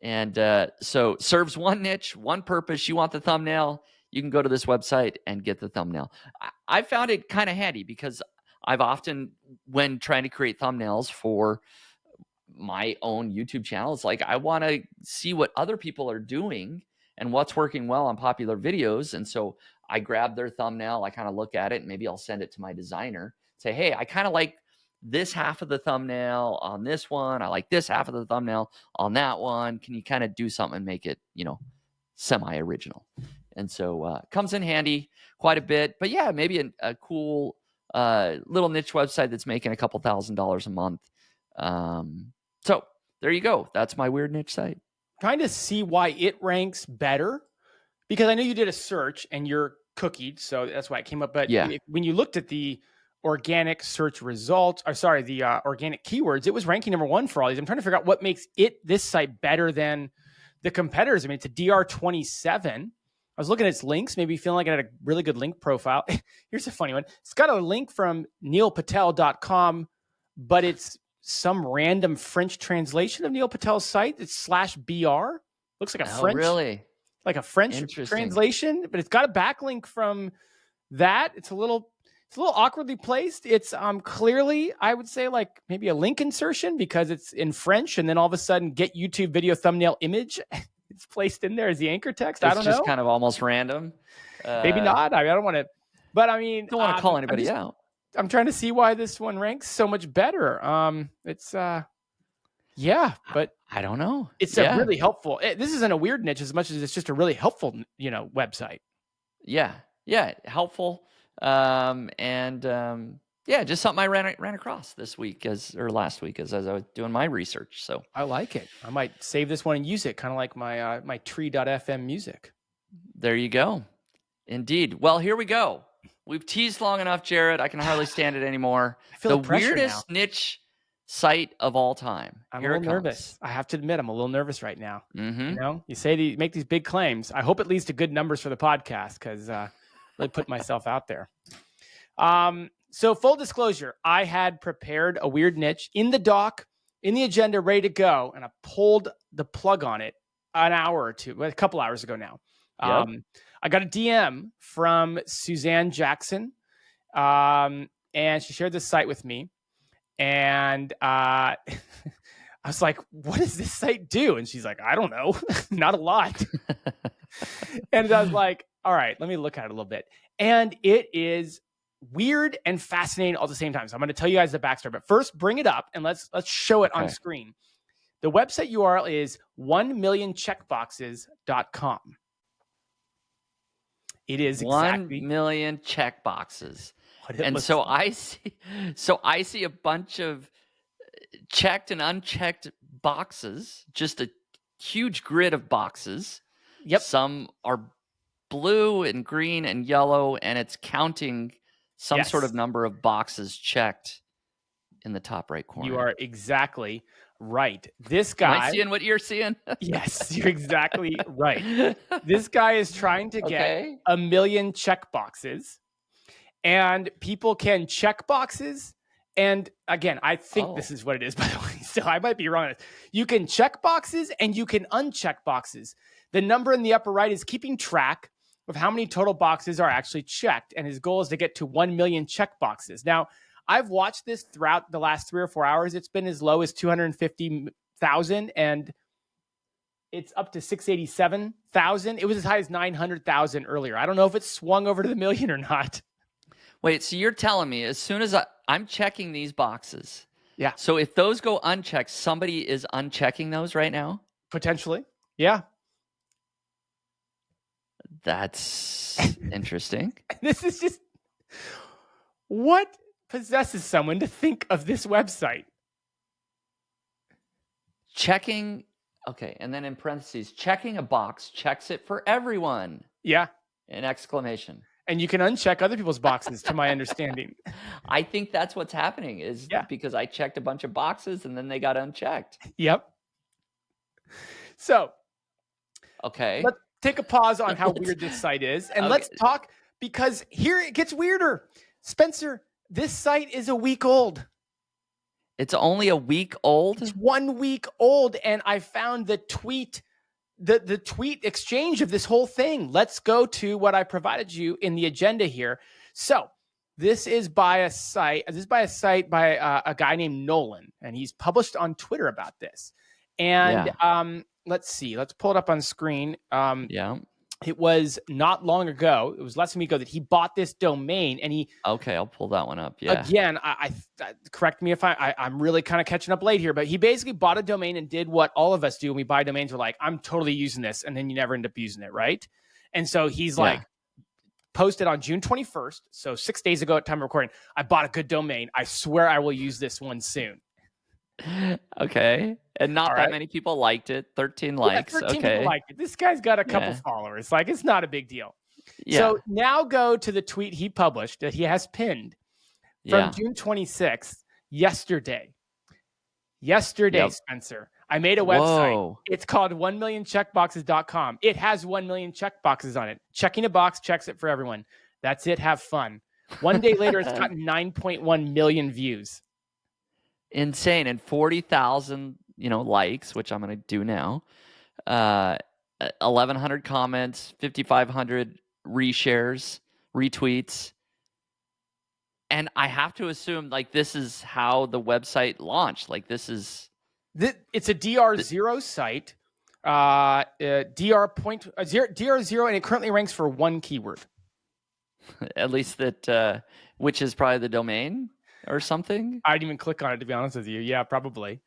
And so serves one niche, one purpose. You want the thumbnail, you can go to this website and get the thumbnail. I found it kind of handy because I've often, when trying to create thumbnails for my own YouTube channel, it's like I want to see what other people are doing and what's working well on popular videos. And so I grab their thumbnail, I kind of look at it, and maybe I'll send it to my designer, say, hey, I kind of like this half of the thumbnail on this one. I like this half of the thumbnail on that one. Can you kind of do something and make it, semi-original? And so comes in handy quite a bit. But yeah, maybe a cool little niche website that's making a couple $1,000s a month. So there you go. That's my weird niche site. Kind of see why it ranks better, because I know you did a search and you're cookied, so that's why it came up. But when you looked at the organic search results, the organic keywords, it was ranking number 1 for all these. I'm trying to figure out what makes this site better than the competitors. I mean, it's a DR27. I was looking at its links, maybe feeling like it had a really good link profile. Here's a funny one. It's got a link from neilpatel.com, but it's some random French translation of Neil Patel's site. It's /BR. Looks like a French, really? Like a French translation, but it's got a backlink from that. It's a little awkwardly placed. It's clearly, I would say, like maybe a link insertion because it's in French, and then all of a sudden, get YouTube video thumbnail image. It's placed in there as the anchor text. I don't know. It's just kind of almost random. Maybe not. I mean, I don't want to, but I mean, don't want to call anybody out. I'm trying to see why this one ranks so much better. It's yeah, but I don't know. It's a really helpful. This isn't a weird niche as much as it's just a really helpful, website. Yeah, helpful. Just something I ran across this week last week as I was doing my research. So I like it. I might save this one and use it, kind of like my my tree.fm music. There you go. Indeed. Well, here we go. We've teased long enough, Jared. I can hardly stand it anymore. I feel the weirdest niche site of all time. I'm a little nervous. I have to admit, I'm a little nervous right now. Mm-hmm. You make these big claims. I hope it leads to good numbers for the podcast because really put myself out there. So full disclosure, I had prepared a weird niche in the doc, in the agenda, ready to go, and I pulled the plug on it a couple hours ago now. Yep. I got a DM from Suzanne Jackson, and she shared this site with me. And I was like, what does this site do? And she's like, I don't know. Not a lot. And I was like, all right, let me look at it a little bit. And it is weird and fascinating all at the same time. So I'm going to tell you guys the backstory, but first bring it up and let's show it on screen. The website URL is 1millioncheckboxes.com. It is 1 million checkboxes. And so I see a bunch of checked and unchecked boxes, just a huge grid of boxes. Yep. Some are blue and green and yellow, and it's counting some sort of number of boxes checked in the top right corner. You are exactly right. This guy... Am I seeing what you're seeing? Yes, you're exactly right. This guy is trying to get 1 million check boxes. And people can check boxes. And again, I think this is what it is, by the way. So I might be wrong on this. You can check boxes and you can uncheck boxes. The number in the upper right is keeping track of how many total boxes are actually checked. And his goal is to get to 1 million check boxes. Now, I've watched this throughout the last 3 or 4 hours. It's been as low as 250,000 and it's up to 687,000. It was as high as 900,000 earlier. I don't know if it's swung over to the million or not. Wait, so you're telling me as soon as I'm checking these boxes. Yeah. So if those go unchecked, somebody is unchecking those right now? Potentially. Yeah. That's interesting. This is just what possesses someone to think of this website? Checking. Okay. And then in parentheses, checking a box checks it for everyone. Yeah. An exclamation. And you can uncheck other people's boxes, to my understanding. I think that's what's happening is because I checked a bunch of boxes and then they got unchecked. Yep. So, okay. Let's take a pause on how weird this site is. And let's talk, because here it gets weirder. Spencer, this site is a week old. It's only a week old? It's 1 week old. And I found the tweet the tweet exchange of this whole thing. Let's go to what I provided you in the agenda here. So this is by a site. By a guy named Nolan, and he's published on Twitter about this. And let's see. Let's pull it up on screen. It was not long ago. It was less than a week ago that he bought this domain, and he. Okay, I'll pull that one up. Yeah. Again, I correct me if I'm really kind of catching up late here, but he basically bought a domain and did what all of us do when we buy domains. We're like, I'm totally using this, and then you never end up using it, right? And so he's like, posted on June 21st, so 6 days ago at time of recording. I bought a good domain. I swear I will use this one soon. Okay. And not that many people liked it. 13 likes. 13 people liked it. This guy's got a couple followers. Like, it's not a big deal. Yeah. So now go to the tweet he published that he has pinned. from June 26th, yesterday. Yesterday, Spencer, I made a website. Whoa. It's called 1millioncheckboxes.com. It has 1 million checkboxes on it. Checking a box checks it for everyone. That's it. Have fun. One day later, it's gotten 9.1 million views. Insane. And 40,000, likes, which I'm going to do now. 1,100 comments, 5,500 reshares, retweets. And I have to assume this is how the website launched. It's a DR0 site, DR0, and it currently ranks for one keyword. At least that, which is probably the domain or something. I didn't even click on it, to be honest with you. Yeah, probably.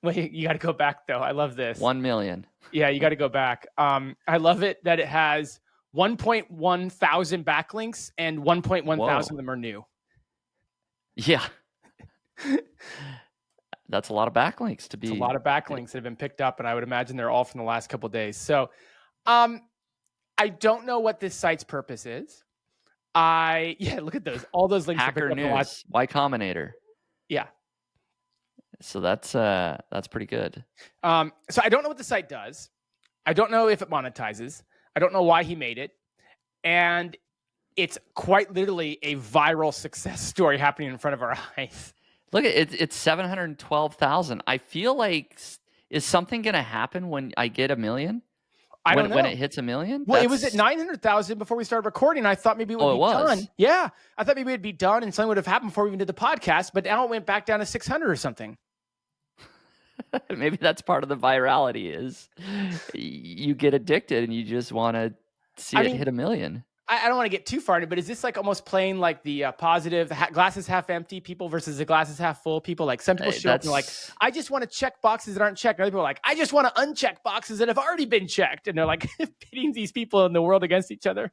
Wait, you got to go back though. I love this. 1 million. Yeah, you got to go back. I love it that it has 1.1 thousand backlinks and 1.1 thousand of them are new. Yeah. That's a lot of backlinks to be. It's a lot of backlinks that have been picked up, and I would imagine they're all from the last couple of days. So I don't know what this site's purpose is. Look at those. All those links Hacker are picked up. News, Y Combinator. Yeah. So that's pretty good. So I don't know what the site does. I don't know if it monetizes. I don't know why he made it. And it's quite literally a viral success story happening in front of our eyes. Look, it's 712,000. I feel like, is something going to happen when I get 1 million? I don't know. When it hits 1 million? Well, it was at 900,000 before we started recording. I thought maybe it would be done. Yeah. I thought maybe it'd be done and something would have happened before we even did the podcast, but now it went back down to 600 or something. Maybe that's part of the virality is you get addicted and you just want to see it hit 1 million. I don't want to get too far into it, but is this almost playing the positive, glasses half empty people versus the glasses half full people? Some people show up and they're like, I just want to check boxes that aren't checked. And other people are like, I just want to uncheck boxes that have already been checked. And they're pitting these people in the world against each other.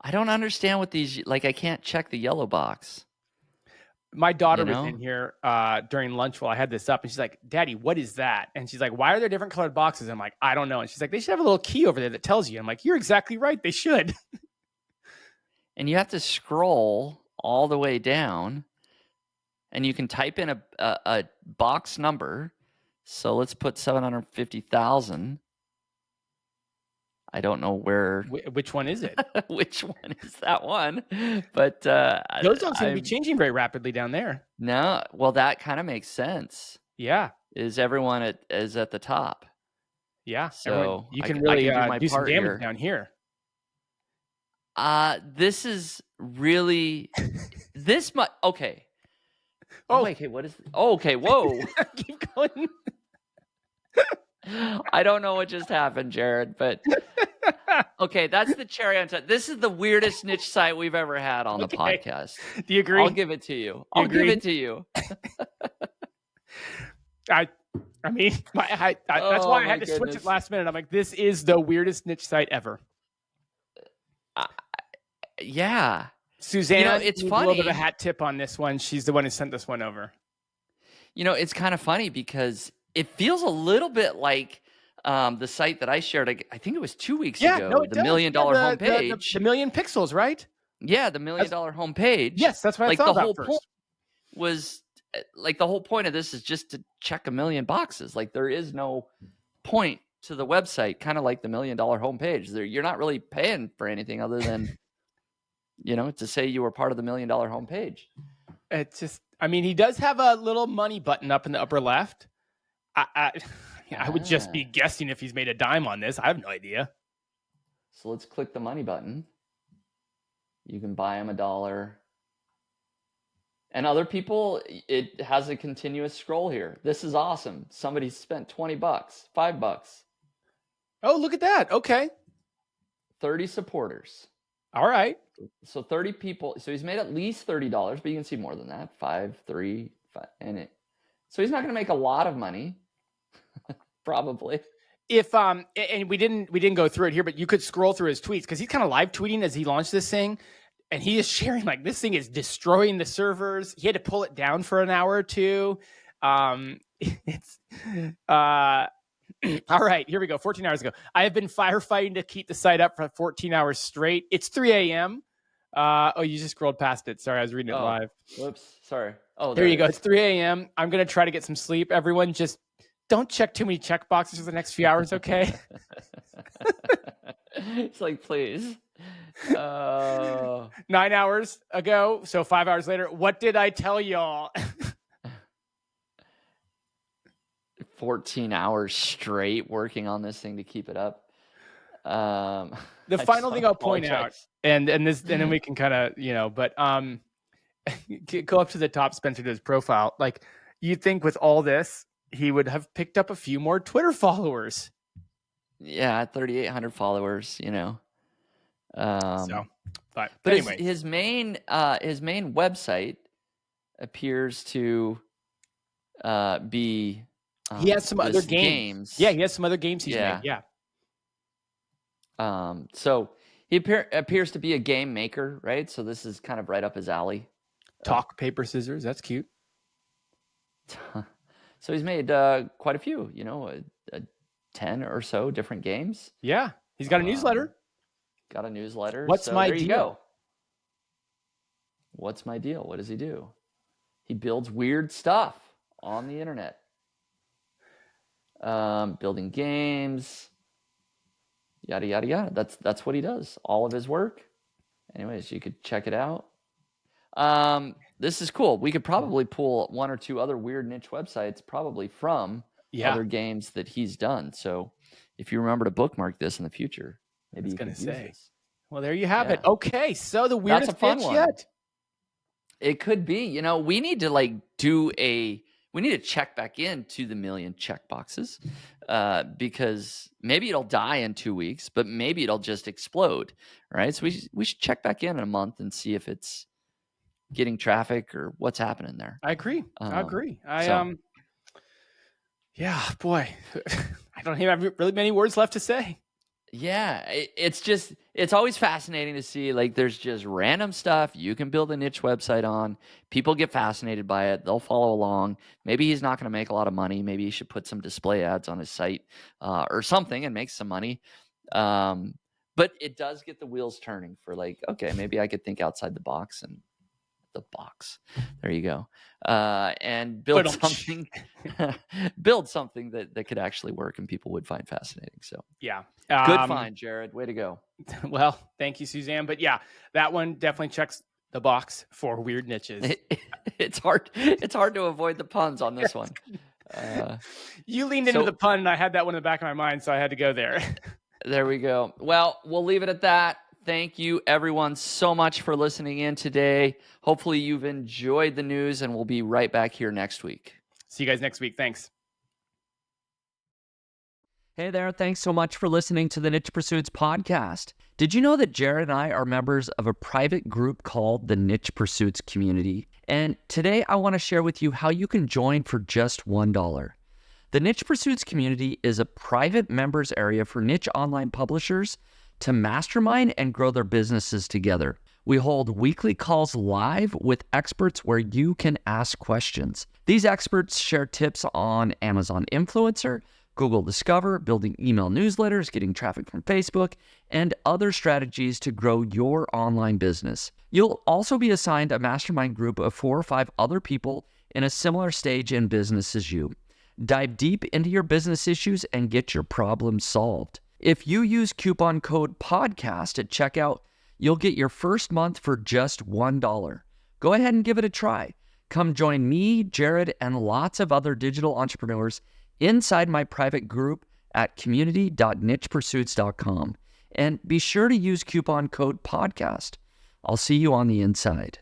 I don't understand what these, I can't check the yellow box. My daughter was in here during lunch while I had this up, and she's like, Daddy, what is that? And she's like, why are there different colored boxes? I'm like, I don't know. And she's like, they should have a little key over there that tells you. I'm like, you're exactly right. They should. And you have to scroll all the way down, and you can type in a box number. So let's put 750,000. I don't know which one is it. Which one is that one? But those don't seem to be changing very rapidly down there. No, well, that kind of makes sense. Yeah, is everyone is at the top? Yeah, so you can really do some damage down here. This is really this much. Okay. Oh, wait, okay. What is? Oh, okay. Whoa. Keep going. I don't know what just happened, Jared, but okay, that's the cherry on top. This is the weirdest niche site we've ever had on the podcast. Do you agree? I'll give it to you. I'll give it to you. I mean, that's why I had to switch it last minute. I'm like, this is the weirdest niche site ever. Yeah. Susanna, it's funny. A little bit of a hat tip on this one. She's the one who sent this one over. It's kind of funny because it feels a little bit like the site that I shared. I think it was 2 weeks ago. No, the $1 million homepage. The million pixels, right? Yeah, the $1 million homepage. Yes, that's what I thought about first. The whole point of this is just to check 1 million boxes. There is no point to the website, kind of like the $1 million homepage. You're not really paying for anything other than, to say you were part of the $1 million homepage. It's just, he does have a little money button up in the upper left. I would just be guessing if he's made a dime on this. I have no idea. So let's click the money button. You can buy him $1. And other people, it has a continuous scroll here. This is awesome. Somebody spent $20, $5. Oh, look at that. Okay. 30 supporters. All right. So 30 people. So he's made at least $30, but you can see more than that. 5, 3, 5, and it. So he's not going to make a lot of money. Probably. If and we didn't go through it here, but you could scroll through his tweets because he's kind of live tweeting as he launched this thing, and he is sharing this thing is destroying the servers. He had to pull it down for an hour or two. It's all right. Here we go. 14 hours ago, I have been firefighting to keep the site up for 14 hours straight. It's 3 a.m. You just scrolled past it. Sorry, I was reading it live. Whoops. Sorry. Oh, there you go. It's 3 a.m. I'm going to try to get some sleep. Everyone just don't check too many check boxes for the next few hours, okay? It's like, please. 9 hours ago, so 5 hours later, what did I tell y'all? 14 hours straight working on this thing to keep it up. The final thing I'll point out, and then we can kind of, but go up to the top, Spencer, to his profile. Like, you'd think with all this, he would have picked up a few more Twitter followers. Yeah, 3,800 followers, But anyway, his main website appears to be. He has some other games. Yeah, he has some other games he's made. Yeah. So he appears to be a game maker, right? So this is kind of right up his alley. Talk, paper, scissors. That's cute. So he's made quite a few, 10 or so different games. Yeah. He's got a newsletter. What's my deal? You go. What's my deal? What does he do? He builds weird stuff on the internet. Building games. Yada, yada, yada. That's what he does. All of his work. Anyways, you could check it out. This is cool. We could probably pull one or two other weird niche websites probably from other games that he's done. So if you remember to bookmark this in the future, maybe you can use this. Well, there you have it. Okay, so the weirdest That's a fun niche one. yet. It could be. We need to we need to check back into the million check boxes because maybe it'll die in 2 weeks, but maybe it'll just explode, right? So we should check back in a month and see if it's getting traffic or what's happening there. I agree. Yeah, boy, I don't even have really many words left to say. Yeah, it's always fascinating to see, like, there's just random stuff you can build a niche website on. People get fascinated by it. They'll follow along. Maybe he's not going to make a lot of money. Maybe he should put some display ads on his site or something and make some money. But it does get the wheels turning for, like, okay, maybe I could think outside the box and the box. There you go. And build something that could actually work and people would find fascinating. So yeah. Good find, Jared. Way to go. Well, thank you, Suzanne. But yeah, that one definitely checks the box for weird niches. It's hard to avoid the puns on this one. You leaned into the pun and I had that one in the back of my mind, so I had to go there. There we go. Well, we'll leave it at that. Thank you, everyone, so much for listening in today. Hopefully you've enjoyed the news, and we'll be right back here next week. See you guys next week. Thanks. Hey there. Thanks so much for listening to the Niche Pursuits podcast. Did you know that Jared and I are members of a private group called the Niche Pursuits Community? And today I want to share with you how you can join for just $1. The Niche Pursuits Community is a private members area for niche online publishers to mastermind and grow their businesses together. We hold weekly calls live with experts where you can ask questions. These experts share tips on Amazon Influencer, Google Discover, building email newsletters, getting traffic from Facebook, and other strategies to grow your online business. You'll also be assigned a mastermind group of 4 or 5 other people in a similar stage in business as you. Dive deep into your business issues and get your problems solved. If you use coupon code PODCAST at checkout, you'll get your first month for just $1. Go ahead and give it a try. Come join me, Jared, and lots of other digital entrepreneurs inside my private group at community.nichepursuits.com. And be sure to use coupon code PODCAST. I'll see you on the inside.